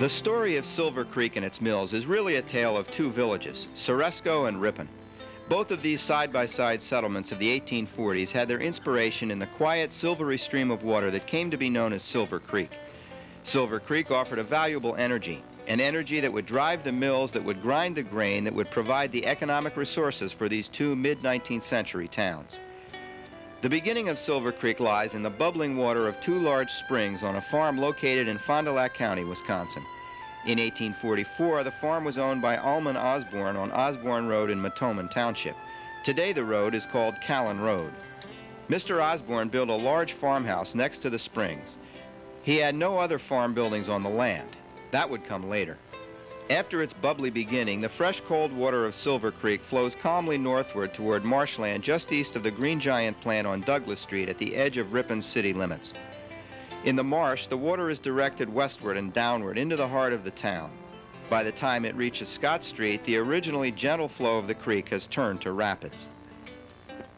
The story of Silver Creek and its mills is really a tale of two villages, Ceresco and Ripon. Both of these side-by-side settlements of the 1840s had their inspiration in the quiet, silvery stream of water that came to be known as Silver Creek. Silver Creek offered a valuable energy, an energy that would drive the mills, that would grind the grain, that would provide the economic resources for these two mid-19th century towns. The beginning of Silver Creek lies in the bubbling water of two large springs on a farm located in Fond du Lac County, Wisconsin. In 1844, the farm was owned by Alman Osborne on Osborne Road in Matoman Township. Today the road is called Callan Road. Mr. Osborne built a large farmhouse next to the springs. He had no other farm buildings on the land. That would come later. After its bubbly beginning, the fresh cold water of Silver Creek flows calmly northward toward marshland just east of the Green Giant plant on Douglas Street at the edge of Ripon's city limits. In the marsh, the water is directed westward and downward into the heart of the town. By the time it reaches Scott Street, the originally gentle flow of the creek has turned to rapids.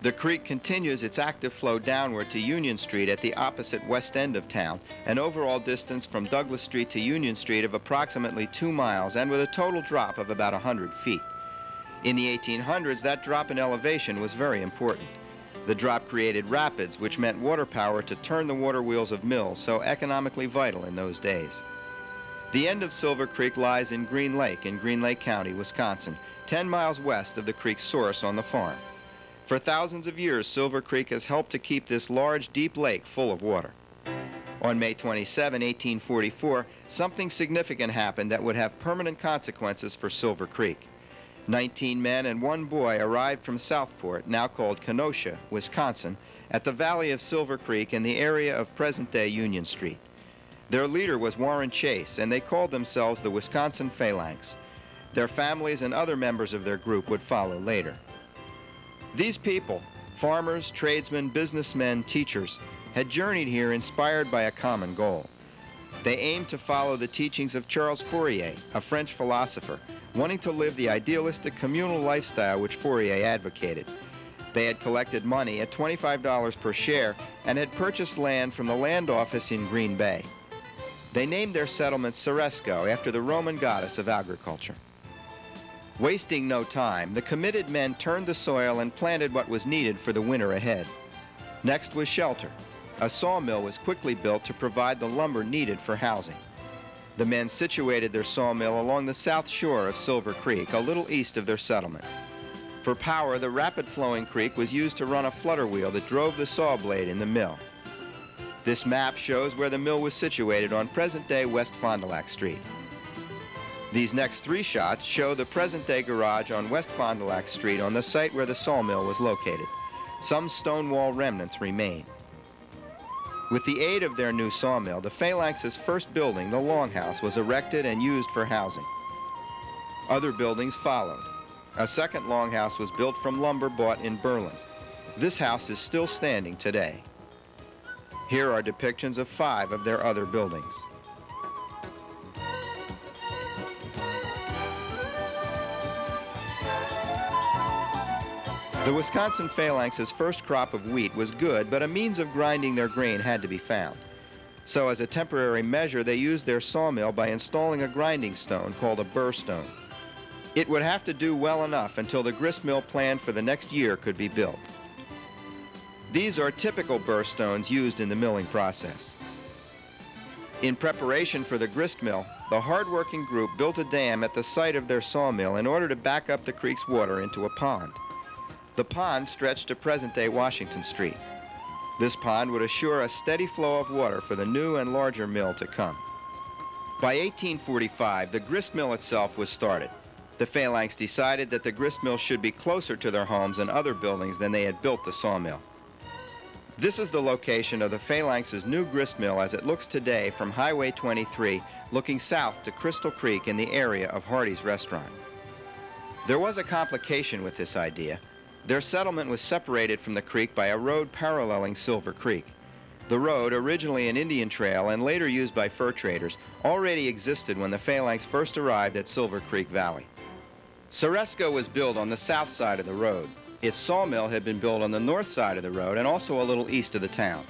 The creek continues its active flow downward to Union Street at the opposite west end of town, an overall distance from Douglas Street to Union Street of approximately 2 miles and with a total drop of about 100 feet. In the 1800s, that drop in elevation was very important. The drop created rapids, which meant water power to turn the water wheels of mills, so economically vital in those days. The end of Silver Creek lies in Green Lake County, Wisconsin, 10 miles west of the creek's source on the farm. For thousands of years, Silver Creek has helped to keep this large, deep lake full of water. On May 27, 1844, something significant happened that would have permanent consequences for Silver Creek. 19 men and 1 boy arrived from Southport, now called Kenosha, Wisconsin, at the valley of Silver Creek in the area of present-day Union Street. Their leader was Warren Chase, and they called themselves the Wisconsin Phalanx. Their families and other members of their group would follow later. These people, farmers, tradesmen, businessmen, teachers, had journeyed here inspired by a common goal. They aimed to follow the teachings of Charles Fourier, a French philosopher, wanting to live the idealistic communal lifestyle which Fourier advocated. They had collected money at $25 per share and had purchased land from the land office in Green Bay. They named their settlement Ceresco after the Roman goddess of agriculture. Wasting no time, the committed men turned the soil and planted what was needed for the winter ahead. Next was shelter. A sawmill was quickly built to provide the lumber needed for housing. The men situated their sawmill along the south shore of Silver Creek, a little east of their settlement. For power, the rapid-flowing creek was used to run a flutter wheel that drove the saw blade in the mill. This map shows where the mill was situated on present-day West Fond du Lac Street. These next 3 shots show the present-day garage on West Fond du Lac Street on the site where the sawmill was located. Some stone wall remnants remain. With the aid of their new sawmill, the Phalanx's first building, the Longhouse, was erected and used for housing. Other buildings followed. A second longhouse was built from lumber bought in Berlin. This house is still standing today. Here are depictions of 5 of their other buildings. The Wisconsin Phalanx's first crop of wheat was good, but a means of grinding their grain had to be found. So as a temporary measure, they used their sawmill by installing a grinding stone called a burr stone. It would have to do well enough until the grist mill planned for the next year could be built. These are typical burr stones used in the milling process. In preparation for the grist mill, the hard-working group built a dam at the site of their sawmill in order to back up the creek's water into a pond. The pond stretched to present-day Washington Street. This pond would assure a steady flow of water for the new and larger mill to come. By 1845, the grist mill itself was started. The Phalanx decided that the grist mill should be closer to their homes and other buildings than they had built the sawmill. This is the location of the Phalanx's new grist mill as it looks today from Highway 23, looking south to Crystal Creek in the area of Hardee's Restaurant. There was a complication with this idea. Their settlement was separated from the creek by a road paralleling Silver Creek. The road, originally an Indian trail and later used by fur traders, already existed when the Phalanx first arrived at Silver Creek Valley. Ceresco was built on the south side of the road. Its sawmill had been built on the north side of the road and also a little east of the town.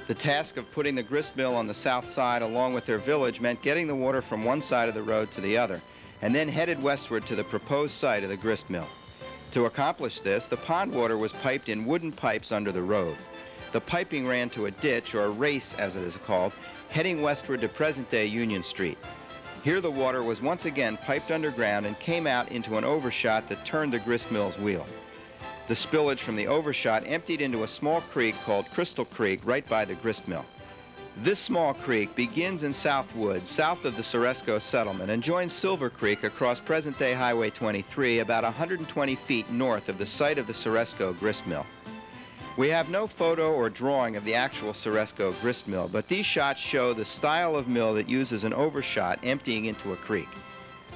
The task of putting the grist mill on the south side along with their village meant getting the water from one side of the road to the other, and then headed westward to the proposed site of the grist mill. To accomplish this, the pond water was piped in wooden pipes under the road. The piping ran to a ditch, or race as it is called, heading westward to present-day Union Street. Here the water was once again piped underground and came out into an overshot that turned the grist mill's wheel. The spillage from the overshot emptied into a small creek called Crystal Creek right by the grist mill. This small creek begins in Southwood, south of the Ceresco settlement, and joins Silver Creek across present-day Highway 23 about 120 feet north of the site of the Ceresco grist mill. We have no photo or drawing of the actual Ceresco grist mill, but these shots show the style of mill that uses an overshot emptying into a creek.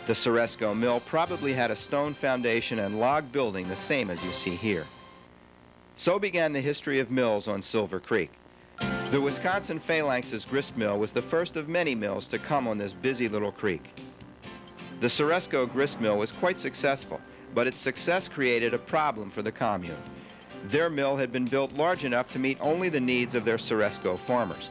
The Ceresco mill probably had a stone foundation and log building the same as you see here. So began the history of mills on Silver Creek. The Wisconsin Phalanx's grist mill was the first of many mills to come on this busy little creek. The Ceresco grist mill was quite successful, but its success created a problem for the commune. Their mill had been built large enough to meet only the needs of their Ceresco farmers.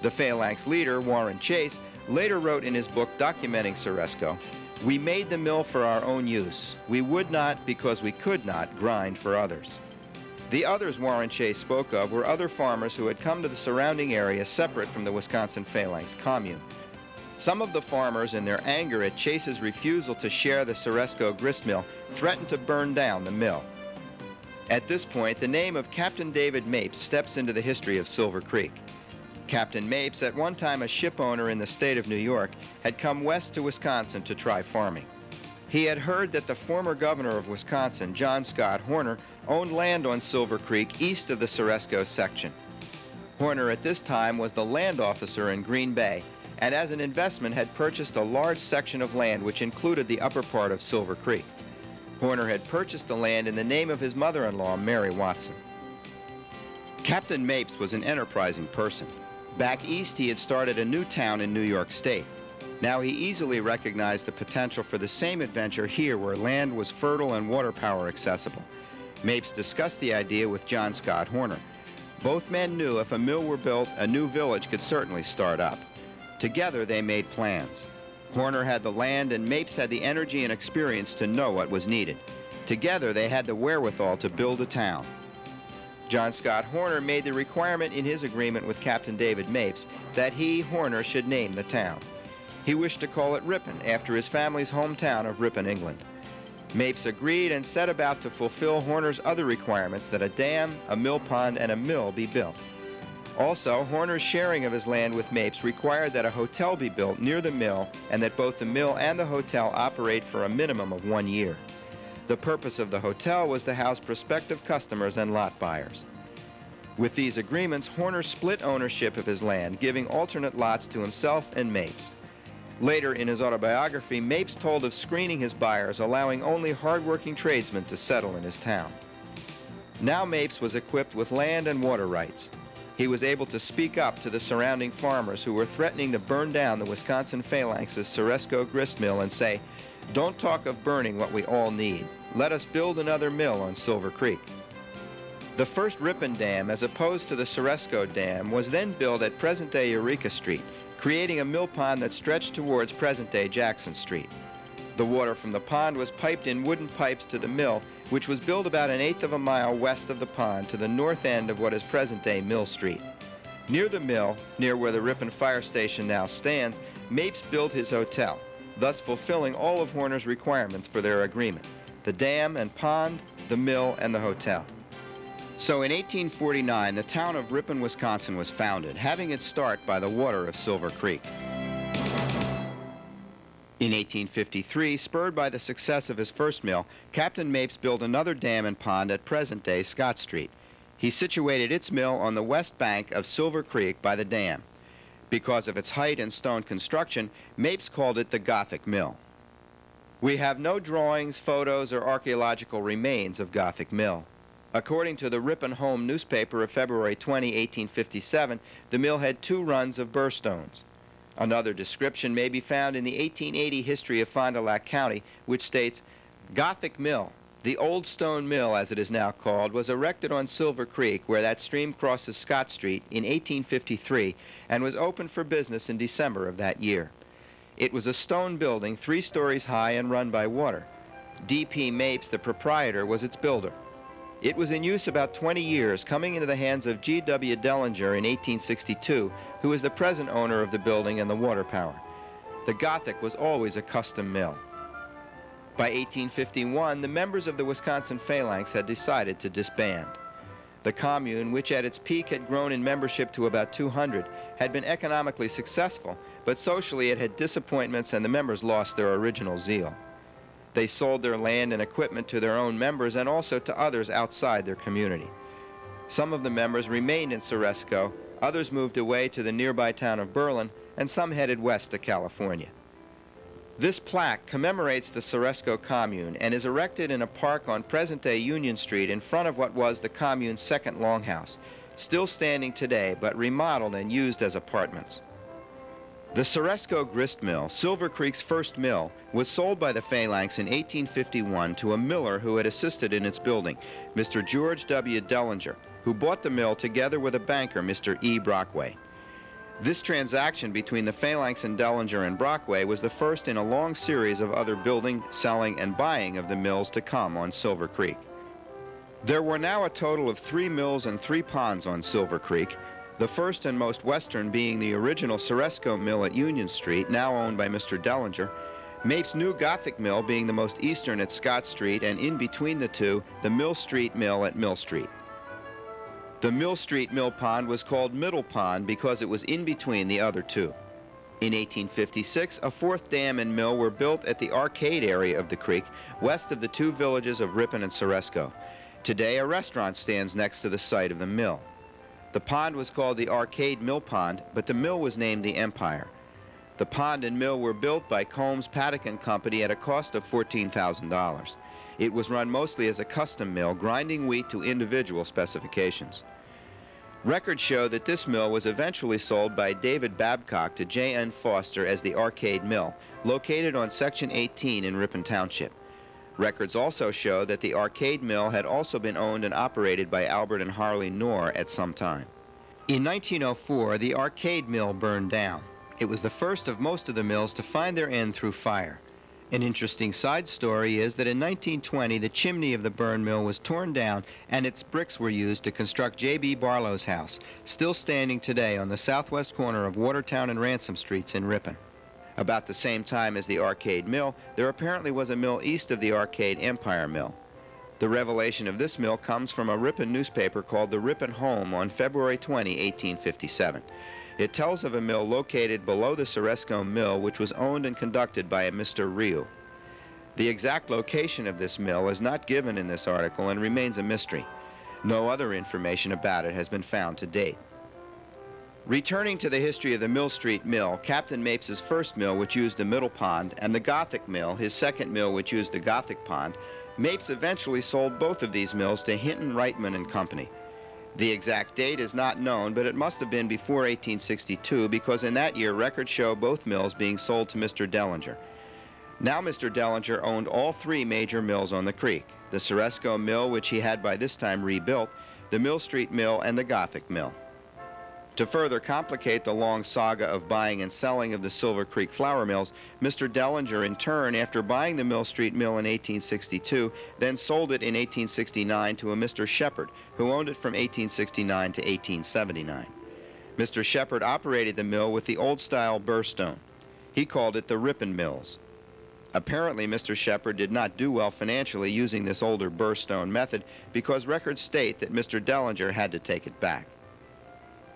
The Phalanx leader, Warren Chase, later wrote in his book documenting Ceresco, "We made the mill for our own use. We would not, because we could not, grind for others." The others Warren Chase spoke of were other farmers who had come to the surrounding area separate from the Wisconsin Phalanx commune. Some of the farmers, in their anger at Chase's refusal to share the Ceresco grist mill, threatened to burn down the mill. At this point, the name of Captain David Mapes steps into the history of Silver Creek. Captain Mapes, at one time a ship owner in the state of New York, had come west to Wisconsin to try farming. He had heard that the former governor of Wisconsin, John Scott Horner, owned land on Silver Creek east of the Ceresco section. Horner at this time was the land officer in Green Bay, and as an investment had purchased a large section of land which included the upper part of Silver Creek. Horner had purchased the land in the name of his mother-in-law, Mary Watson. Captain Mapes was an enterprising person. Back east, he had started a new town in New York State. Now he easily recognized the potential for the same adventure here where land was fertile and water power accessible. Mapes discussed the idea with John Scott Horner. Both men knew if a mill were built, a new village could certainly start up. Together, they made plans. Horner had the land and Mapes had the energy and experience to know what was needed. Together, they had the wherewithal to build a town. John Scott Horner made the requirement in his agreement with Captain David Mapes that he, Horner, should name the town. He wished to call it Ripon, after his family's hometown of Ripon, England. Mapes agreed and set about to fulfill Horner's other requirements that a dam, a mill pond, and a mill be built. Also, Horner's sharing of his land with Mapes required that a hotel be built near the mill and that both the mill and the hotel operate for a minimum of 1 year. The purpose of the hotel was to house prospective customers and lot buyers. With these agreements, Horner split ownership of his land, giving alternate lots to himself and Mapes. Later in his autobiography, Mapes told of screening his buyers, allowing only hard-working tradesmen to settle in his town. Now Mapes was equipped with land and water rights. He was able to speak up to the surrounding farmers who were threatening to burn down the Wisconsin Phalanx's Ceresco grist mill and say, "Don't talk of burning what we all need. Let us build another mill on Silver Creek." The first Ripon Dam, as opposed to the Ceresco Dam, was then built at present-day Eureka Street, creating a mill pond that stretched towards present-day Jackson Street. The water from the pond was piped in wooden pipes to the mill, which was built about 1/8 of a mile west of the pond to the north end of what is present-day Mill Street. Near the mill, near where the Ripon Fire Station now stands, Mapes built his hotel, thus fulfilling all of Horner's requirements for their agreement: the dam and pond, the mill, and the hotel. So in 1849, the town of Ripon, Wisconsin was founded, having its start by the water of Silver Creek. In 1853, spurred by the success of his first mill, Captain Mapes built another dam and pond at present-day Scott Street. He situated its mill on the west bank of Silver Creek by the dam. Because of its height and stone construction, Mapes called it the Gothic Mill. We have no drawings, photos, or archaeological remains of Gothic Mill. According to the Ripon Home newspaper of February 20, 1857, the mill had 2 runs of burr stones. Another description may be found in the 1880 history of Fond du Lac County, which states, "Gothic Mill, The Old Stone Mill, as it is now called, was erected on Silver Creek, where that stream crosses Scott Street, in 1853, and was opened for business in December of that year. It was a stone building 3 stories high and run by water. D.P. Mapes, the proprietor, was its builder. It was in use about 20 years, coming into the hands of G.W. Dellinger in 1862, who is the present owner of the building and the water power. The Gothic was always a custom mill. By 1851, the members of the Wisconsin Phalanx had decided to disband. The commune, which at its peak had grown in membership to about 200, had been economically successful, but socially it had disappointments and the members lost their original zeal. They sold their land and equipment to their own members and also to others outside their community. Some of the members remained in Ceresco, others moved away to the nearby town of Berlin, and some headed west to California. This plaque commemorates the Ceresco commune and is erected in a park on present-day Union Street in front of what was the commune's second longhouse, still standing today but remodeled and used as apartments. The Ceresco grist mill, Silver Creek's first mill, was sold by the Phalanx in 1851 to a miller who had assisted in its building, Mr. George W. Dellinger, who bought the mill together with a banker, Mr. E. Brockway. This transaction between the Phalanx and Dellinger and Brockway was the first in a long series of other building, selling, and buying of the mills to come on Silver Creek. There were now a total of 3 mills and 3 ponds on Silver Creek, the first and most western being the original Ceresco mill at Union Street, now owned by Mr. Dellinger, Mapes' new Gothic mill being the most eastern at Scott Street, and in between the two, the Mill Street Mill at Mill Street. The Mill Street Mill Pond was called Middle Pond because it was in between the other two. In 1856, a 4th dam and mill were built at the Arcade area of the creek, west of the 2 villages of Ripon and Ceresco. Today, a restaurant stands next to the site of the mill. The pond was called the Arcade Mill Pond, but the mill was named the Empire. The pond and mill were built by Combs Paddock & Company at a cost of $14,000. It was run mostly as a custom mill, grinding wheat to individual specifications. Records show that this mill was eventually sold by David Babcock to J.N. Foster as the Arcade Mill, located on Section 18 in Ripon Township. Records also show that the Arcade Mill had also been owned and operated by Albert and Harley Knorr at some time. In 1904, the Arcade Mill burned down. It was the first of most of the mills to find their end through fire. An interesting side story is that in 1920, the chimney of the burn mill was torn down and its bricks were used to construct J.B. Barlow's house, still standing today on the southwest corner of Watertown and Ransom Streets in Ripon. About the same time as the Arcade Mill, there apparently was a mill east of the Arcade Empire Mill. The revelation of this mill comes from a Ripon newspaper called the Ripon Home on February 20, 1857. It tells of a mill located below the Ceresco Mill, which was owned and conducted by a Mr. Ryu. The exact location of this mill is not given in this article and remains a mystery. No other information about it has been found to date. Returning to the history of the Mill Street Mill, Captain Mapes' first mill, which used the Middle Pond, and the Gothic Mill, his second mill, which used the Gothic Pond, Mapes eventually sold both of these mills to Hinton, Reitman and Company. The exact date is not known, but it must have been before 1862 because in that year records show both mills being sold to Mr. Dellinger. Now Mr. Dellinger owned all 3 major mills on the creek, the Ceresco Mill, which he had by this time rebuilt, the Mill Street Mill, and the Gothic Mill. To further complicate the long saga of buying and selling of the Silver Creek flour mills, Mr. Dellinger, in turn, after buying the Mill Street Mill in 1862, then sold it in 1869 to a Mr. Shepard, who owned it from 1869 to 1879. Mr. Shepard operated the mill with the old-style burr stone. He called it the Ripon Mills. Apparently, Mr. Shepard did not do well financially using this older burr stone method because records state that Mr. Dellinger had to take it back.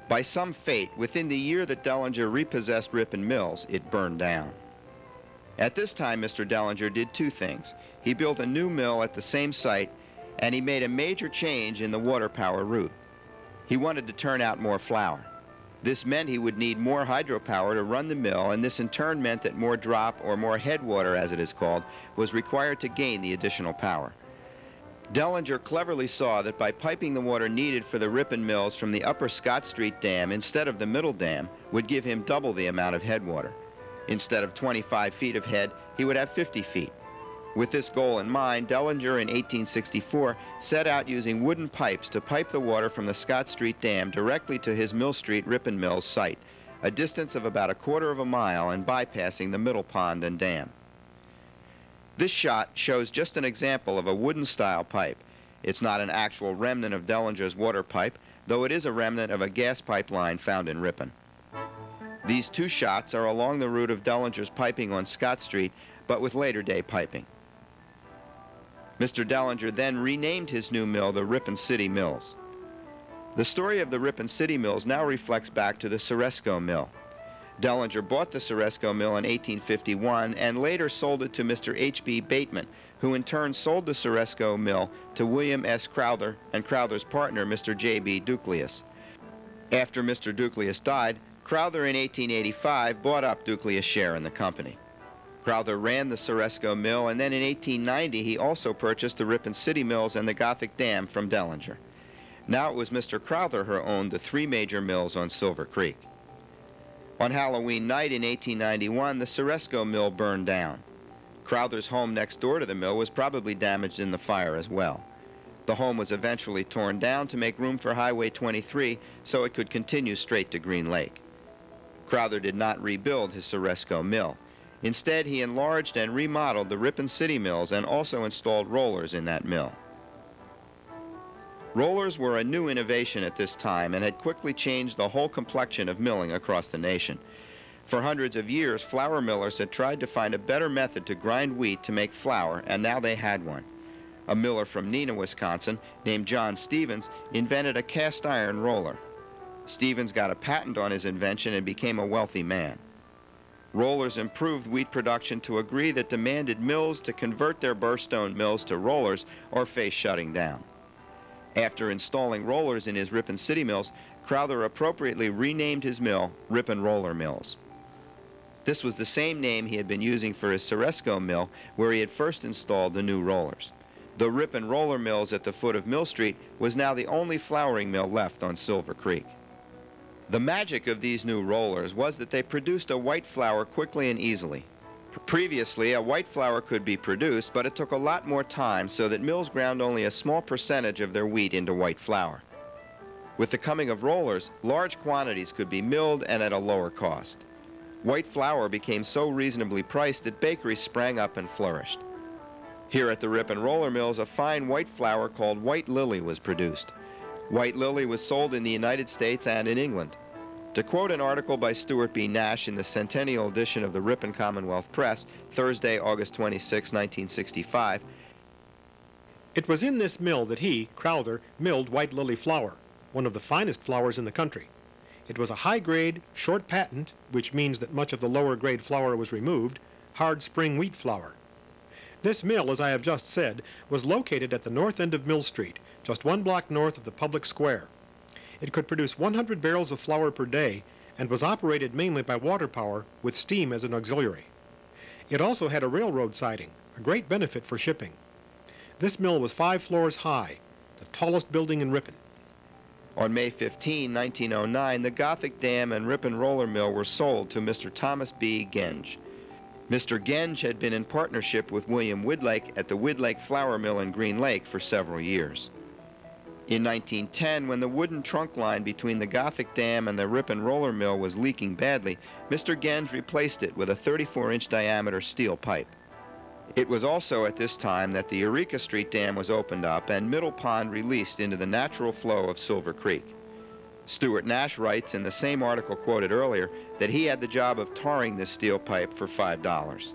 By some fate, within the year that Dellinger repossessed Ripon Mills, it burned down. At this time, Mr. Dellinger did 2 things. He built a new mill at the same site, and he made a major change in the water power route. He wanted to turn out more flour. This meant he would need more hydropower to run the mill, and this in turn meant that more drop, or more headwater as it is called, was required to gain the additional power. Dellinger cleverly saw that by piping the water needed for the Ripon Mills from the upper Scott Street Dam instead of the middle dam would give him double the amount of headwater. Instead of 25 feet of head, he would have 50 feet. With this goal in mind, Dellinger in 1864 set out using wooden pipes to pipe the water from the Scott Street Dam directly to his Mill Street Ripon Mills site, a distance of about 1/4 of a mile and bypassing the middle pond and dam. This shot shows just an example of a wooden-style pipe. It's not an actual remnant of Dellinger's water pipe, though it is a remnant of a gas pipeline found in Ripon. These two shots are along the route of Dellinger's piping on Scott Street, but with later-day piping. Mr. Dellinger then renamed his new mill the Ripon City Mills. The story of the Ripon City Mills now reflects back to the Ceresco Mill. Dellinger bought the Ceresco Mill in 1851 and later sold it to Mr. H.B. Bateman, who in turn sold the Ceresco Mill to William S. Crowther and Crowther's partner, Mr. J.B. Duclius. After Mr. Duclius died, Crowther in 1885 bought up Duclius' share in the company. Crowther ran the Ceresco Mill, and then in 1890 he also purchased the Ripon City Mills and the Gothic Dam from Dellinger. Now it was Mr. Crowther who owned the 3 major mills on Silver Creek. On Halloween night in 1891, the Ceresco Mill burned down. Crowther's home next door to the mill was probably damaged in the fire as well. The home was eventually torn down to make room for Highway 23 so it could continue straight to Green Lake. Crowther did not rebuild his Ceresco Mill. Instead, he enlarged and remodeled the Ripon City Mills and also installed rollers in that mill. Rollers were a new innovation at this time and had quickly changed the whole complexion of milling across the nation. For hundreds of years, flour millers had tried to find a better method to grind wheat to make flour, and now they had one. A miller from Neenah, Wisconsin, named John Stevens, invented a cast iron roller. Stevens got a patent on his invention and became a wealthy man. Rollers improved wheat production to a degree that demanded mills to convert their burrstone mills to rollers or face shutting down. After installing rollers in his Ripon City Mills, Crowther appropriately renamed his mill Ripon Roller Mills. This was the same name he had been using for his Ceresco Mill, where he had first installed the new rollers. The Ripon Roller Mills at the foot of Mill Street was now the only flouring mill left on Silver Creek. The magic of these new rollers was that they produced a white flour quickly and easily. Previously, a white flour could be produced, but it took a lot more time, so that mills ground only a small percentage of their wheat into white flour. With the coming of rollers, large quantities could be milled and at a lower cost. White flour became so reasonably priced that bakeries sprang up and flourished. Here at the Ripon Roller Mills, a fine white flour called White Lily was produced. White Lily was sold in the United States and in England. To quote an article by Stuart B. Nash in the centennial edition of the Ripon Commonwealth Press, Thursday, August 26, 1965, "It was in this mill that he, Crowther, milled White Lily flour, one of the finest flours in the country. It was a high-grade, short patent, which means that much of the lower-grade flour was removed, hard spring wheat flour. This mill, as I have just said, was located at the north end of Mill Street, just 1 block north of the public square. It could produce 100 barrels of flour per day and was operated mainly by water power with steam as an auxiliary. It also had a railroad siding, a great benefit for shipping. This mill was 5 floors high, the tallest building in Ripon." On May 15, 1909, the Gothic Dam and Ripon Roller Mill were sold to Mr. Thomas B. Genge. Mr. Genge had been in partnership with William Widlake at the Widlake Flour Mill in Green Lake for several years. In 1910, when the wooden trunk line between the Gothic Dam and the Ripon Roller Mill was leaking badly, Mr. Genge replaced it with a 34-inch diameter steel pipe. It was also at this time that the Eureka Street Dam was opened up and Middle Pond released into the natural flow of Silver Creek. Stuart Nash writes in the same article quoted earlier that he had the job of tarring this steel pipe for $5.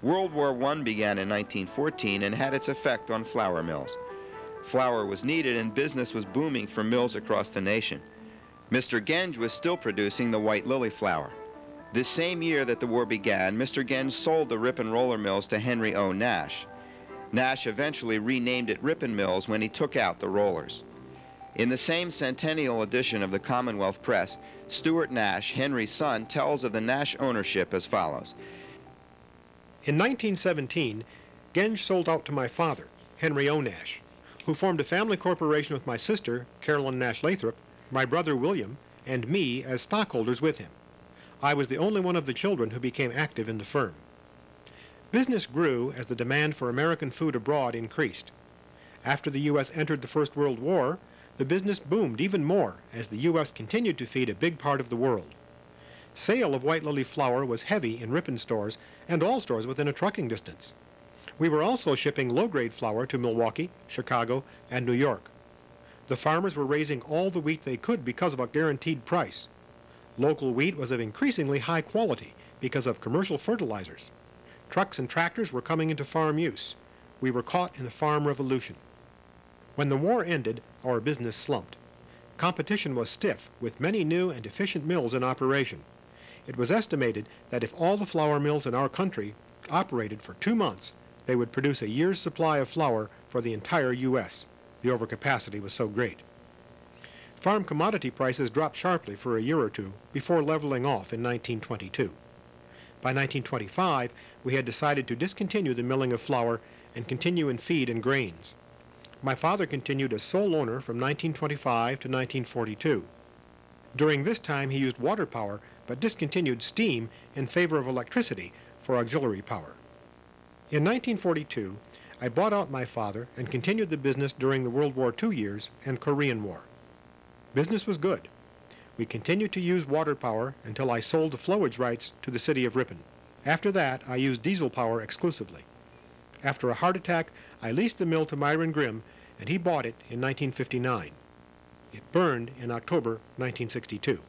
World War I began in 1914 and had its effect on flour mills. Flour was needed and business was booming for mills across the nation. Mr. Genge was still producing the White Lily flour. This same year that the war began, Mr. Genge sold the Ripon Roller Mills to Henry O. Nash. Nash eventually renamed it Ripon Mills when he took out the rollers. In the same centennial edition of the Commonwealth Press, Stuart Nash, Henry's son, tells of the Nash ownership as follows. "In 1917, Genge sold out to my father, Henry O. Nash, who formed a family corporation with my sister, Carolyn Nash Lathrop, my brother William, and me as stockholders with him. I was the only one of the children who became active in the firm. Business grew as the demand for American food abroad increased. After the U.S. entered the First World War, the business boomed even more as the U.S. continued to feed a big part of the world. Sale of white lily flour was heavy in Ripon stores and all stores within a trucking distance. We were also shipping low-grade flour to Milwaukee, Chicago, and New York. The farmers were raising all the wheat they could because of a guaranteed price. Local wheat was of increasingly high quality because of commercial fertilizers. Trucks and tractors were coming into farm use. We were caught in the farm revolution. When the war ended, our business slumped. Competition was stiff, with many new and efficient mills in operation. It was estimated that if all the flour mills in our country operated for 2 months, they would produce a year's supply of flour for the entire U.S. The overcapacity was so great. Farm commodity prices dropped sharply for a year or two before leveling off in 1922. By 1925, we had decided to discontinue the milling of flour and continue in feed and grains. My father continued as sole owner from 1925 to 1942. During this time, he used water power but discontinued steam in favor of electricity for auxiliary power. In 1942, I bought out my father and continued the business during the World War II years and Korean War. Business was good. We continued to use water power until I sold the flowage rights to the city of Ripon. After that, I used diesel power exclusively. After a heart attack, I leased the mill to Myron Grimm, and he bought it in 1959. It burned in October 1962.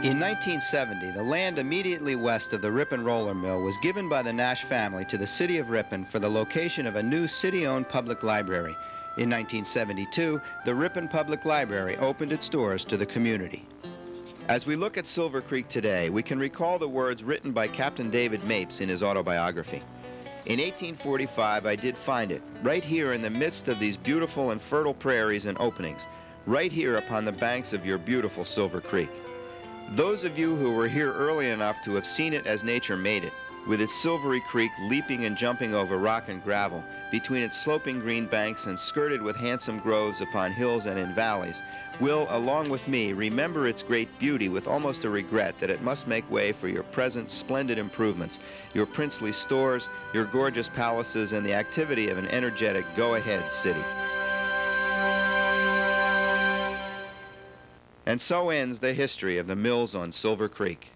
In 1970, the land immediately west of the Ripon Roller Mill was given by the Nash family to the city of Ripon for the location of a new city-owned public library. In 1972, the Ripon Public Library opened its doors to the community. As we look at Silver Creek today, we can recall the words written by Captain David Mapes in his autobiography. In 1845, I did find it, right here in the midst of these beautiful and fertile prairies and openings, right here upon the banks of your beautiful Silver Creek. Those of you who were here early enough to have seen it as nature made it, with its silvery creek leaping and jumping over rock and gravel, between its sloping green banks and skirted with handsome groves upon hills and in valleys, will, along with me, remember its great beauty with almost a regret that it must make way for your present splendid improvements, your princely stores, your gorgeous palaces, and the activity of an energetic go-ahead city. And so ends the history of the mills on Silver Creek.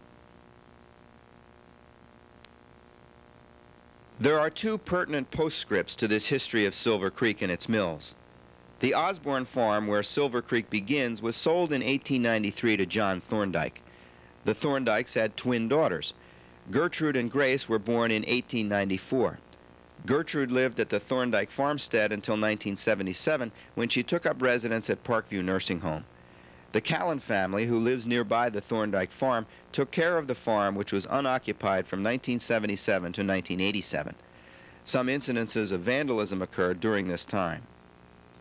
There are two pertinent postscripts to this history of Silver Creek and its mills. The Osborne farm, where Silver Creek begins, was sold in 1893 to John Thorndike. The Thorndikes had twin daughters. Gertrude and Grace were born in 1894. Gertrude lived at the Thorndike farmstead until 1977, when she took up residence at Parkview Nursing Home. The Callan family, who lives nearby the Thorndike farm, took care of the farm, which was unoccupied from 1977 to 1987. Some incidences of vandalism occurred during this time.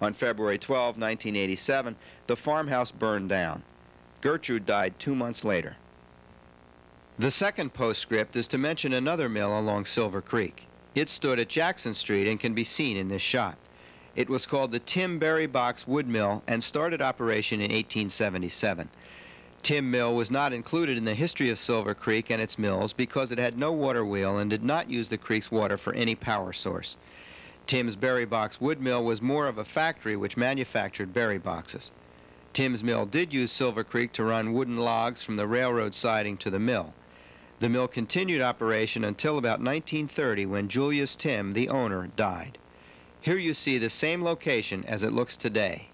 On February 12, 1987, the farmhouse burned down. Gertrude died 2 months later. The second postscript is to mention another mill along Silver Creek. It stood at Jackson Street and can be seen in this shot. It was called the Tim Berry Box Wood Mill and started operation in 1877. Tim Mill was not included in the history of Silver Creek and its mills because it had no water wheel and did not use the creek's water for any power source. Tim's Berry Box Wood Mill was more of a factory which manufactured berry boxes. Tim's mill did use Silver Creek to run wooden logs from the railroad siding to the mill. The mill continued operation until about 1930, when Julius Tim, the owner, died. Here you see the same location as it looks today.